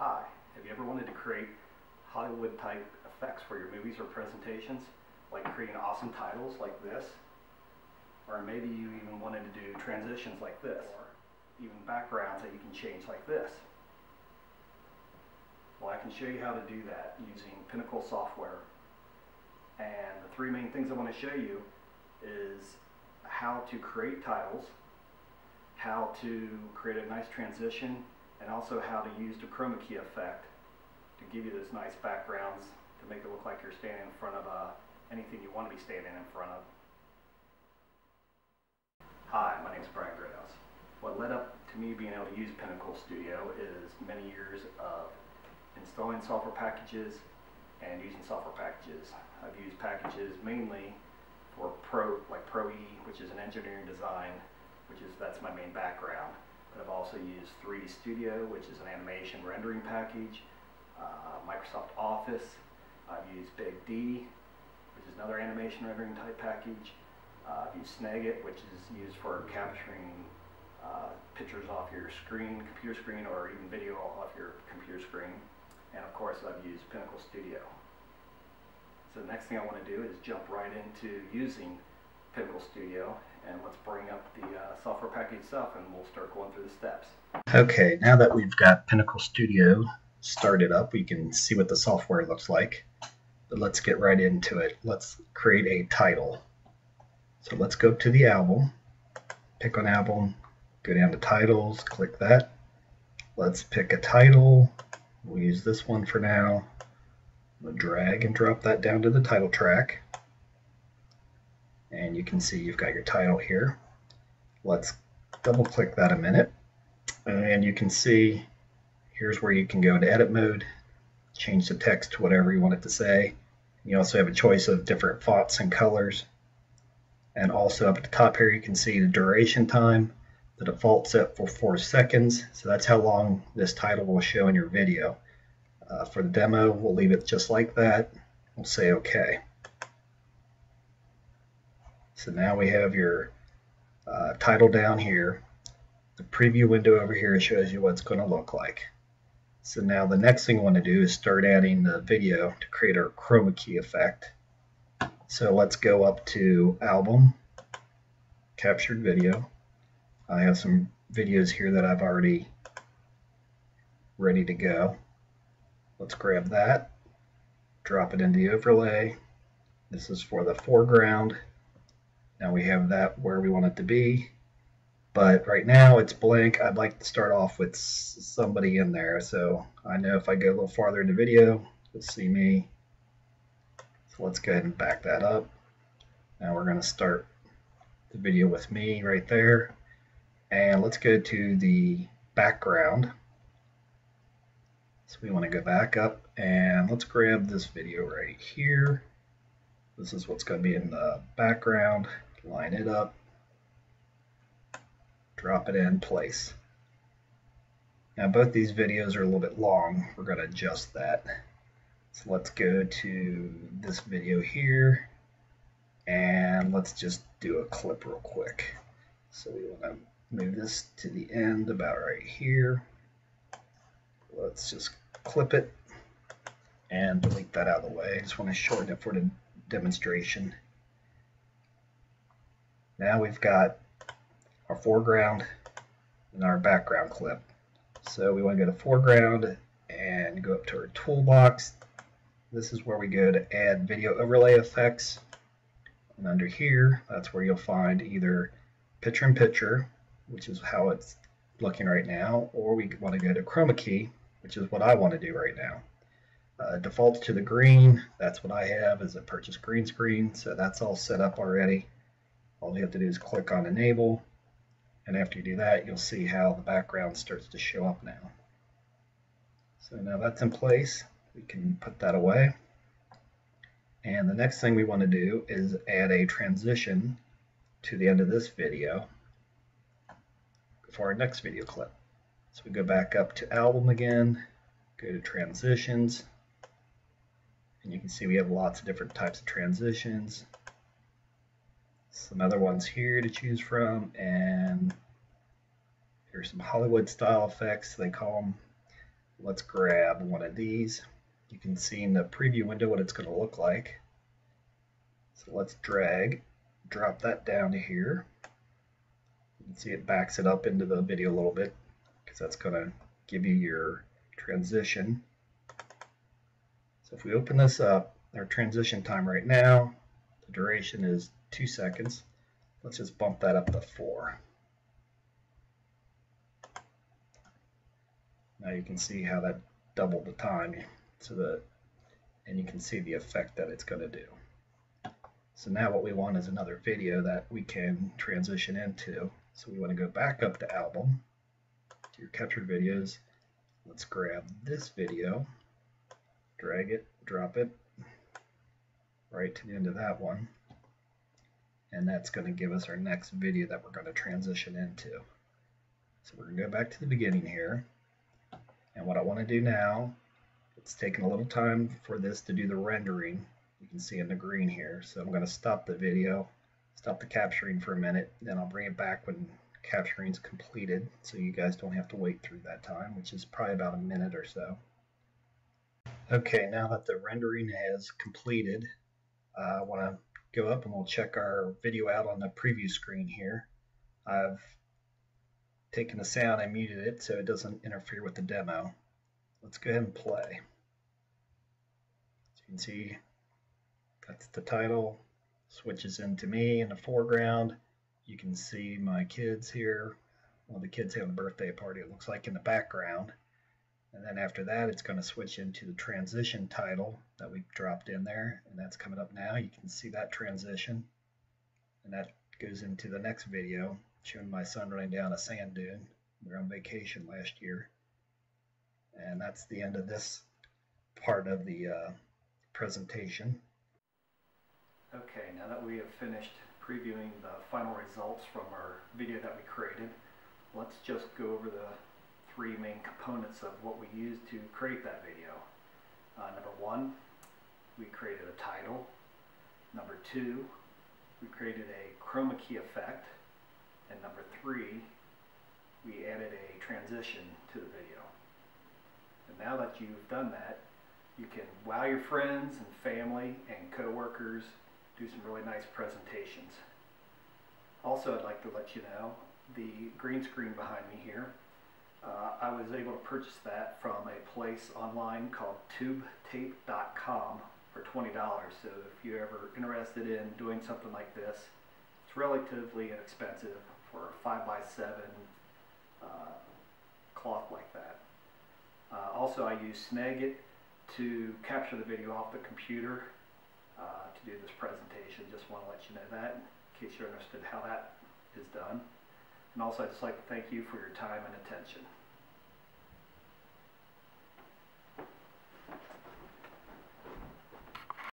Hi, have you ever wanted to create Hollywood type effects for your movies or presentations, like creating awesome titles like this? Or maybe you even wanted to do transitions like this, or even backgrounds that you can change like this. Well, I can show you how to do that using Pinnacle software. And the three main things I want to show you is how to create titles, how to create a nice transition, and also how to use the chroma key effect to give you those nice backgrounds to make it look like you're standing in front of anything you want to be standing in front of. Hi, my name is Grothaus. What led up to me being able to use Pinnacle Studio is many years of installing software packages and using software packages. I've used packages mainly for Pro E, which is an engineering design, that's my main background. But I've also used 3D Studio, which is an animation rendering package, Microsoft Office. I've used Big D, which is another animation rendering type package. I've used Snagit, which is used for capturing pictures off your screen, computer screen, or even video off your computer screen. And of course, I've used Pinnacle Studio. So the next thing I want to do is jump right into using Pinnacle Studio, and let's bring up the software package itself and we'll start going through the steps. Okay, now that we've got Pinnacle Studio started up, we can see what the software looks like. But let's get right into it. Let's create a title. So let's go to the album, pick on album, go down to titles, click that. Let's pick a title. We'll use this one for now. I'm going to drag and drop that down to the title track. And you can see you've got your title here. Let's double click that a minute. And you can see here's where you can go into edit mode, change the text to whatever you want it to say. You also have a choice of different fonts and colors. And also up at the top here you can see the duration time. The default set for 4 seconds, so that's how long this title will show in your video. For the demo, we'll leave it just like that. We'll say OK. So now we have your title down here. The preview window over here shows you what it's going to look like. So now the next thing we want to do is start adding the video to create our chroma key effect. So let's go up to Album, Captured Video. I have some videos here that I've already ready to go. Let's grab that, drop it into the overlay. This is for the foreground. Now we have that where we want it to be, but right now it's blank. I'd like to start off with somebody in there, so I know if I go a little farther in the video, you'll see me. So let's go ahead and back that up. Now we're going to start the video with me right there, and let's go to the background. So we want to go back up and let's grab this video right here. This is what's going to be in the background. Line it up, drop it in place. Now both these videos are a little bit long. We're going to adjust that. So let's go to this video here and let's just do a clip real quick. So we want to move this to the end about right here. Let's just clip it and delete that out of the way. I just want to shorten it for the demonstration. Now we've got our foreground and our background clip. So we want to go to foreground and go up to our toolbox. This is where we go to add video overlay effects. And under here, that's where you'll find either picture-in-picture, which is how it's looking right now, or we want to go to chroma key, which is what I want to do right now. Defaults to the green, that's what I have as a purchase green screen, so that's all set up already. All you have to do is click on enable, and after you do that, you'll see how the background starts to show up now. So now that's in place, we can put that away. And the next thing we want to do is add a transition to the end of this video for our next video clip. So we go back up to album again, go to transitions, and you can see we have lots of different types of transitions. Some other ones here to choose from, and here's some Hollywood style effects they call them. let's grab one of these. You can see in the preview window what it's going to look like. So let's drop that down to here. You can see it backs it up into the video a little bit because that's going to give you your transition. So if we open this up, our transition time right now, the duration is 2 seconds. Let's just bump that up to 4. Now you can see how that doubled the time, and you can see the effect that it's going to do. So now what we want is another video that we can transition into. So we want to go back up to album, to your captured videos. Let's grab this video, drag it, drop it right to the end of that one. And that's going to give us our next video that we're going to transition into. So we're going to go back to the beginning here. And what I want to do now, it's taking a little time for this to do the rendering. You can see in the green here. So I'm going to stop the video, stop the capturing for a minute, then I'll bring it back when capturing is completed so you guys don't have to wait through that time, which is probably about a minute or so. Okay, now that the rendering has completed, I want to go up and we'll check our video out on the preview screen here. I've taken the sound and muted it so it doesn't interfere with the demo. Let's go ahead and play. So you can see that's the title, switches into me in the foreground. You can see my kids here. Well, the kids having a birthday party, it looks like, in the background. And then after that, it's going to switch into the transition title that we dropped in there, and that's coming up now. You can see that transition, and that goes into the next video showing my son running down a sand dune. They're on vacation last year. And that's the end of this part of the presentation. Okay, now that we have finished previewing the final results from our video that we created, let's just go over the 3 main components of what we used to create that video. Number 1, we created a title. Number 2, we created a chroma key effect. And number 3, we added a transition to the video. And now that you've done that, you can wow your friends and family and co-workers, do some really nice presentations. Also, I'd like to let you know the green screen behind me here, I was able to purchase that from a place online called tubetape.com for $20. So if you're ever interested in doing something like this, it's relatively inexpensive for a 5x7 cloth like that. Also, I use Snagit to capture the video off the computer to do this presentation. Just want to let you know that in case you're interested in how that is done. And also, I'd just like to thank you for your time and attention.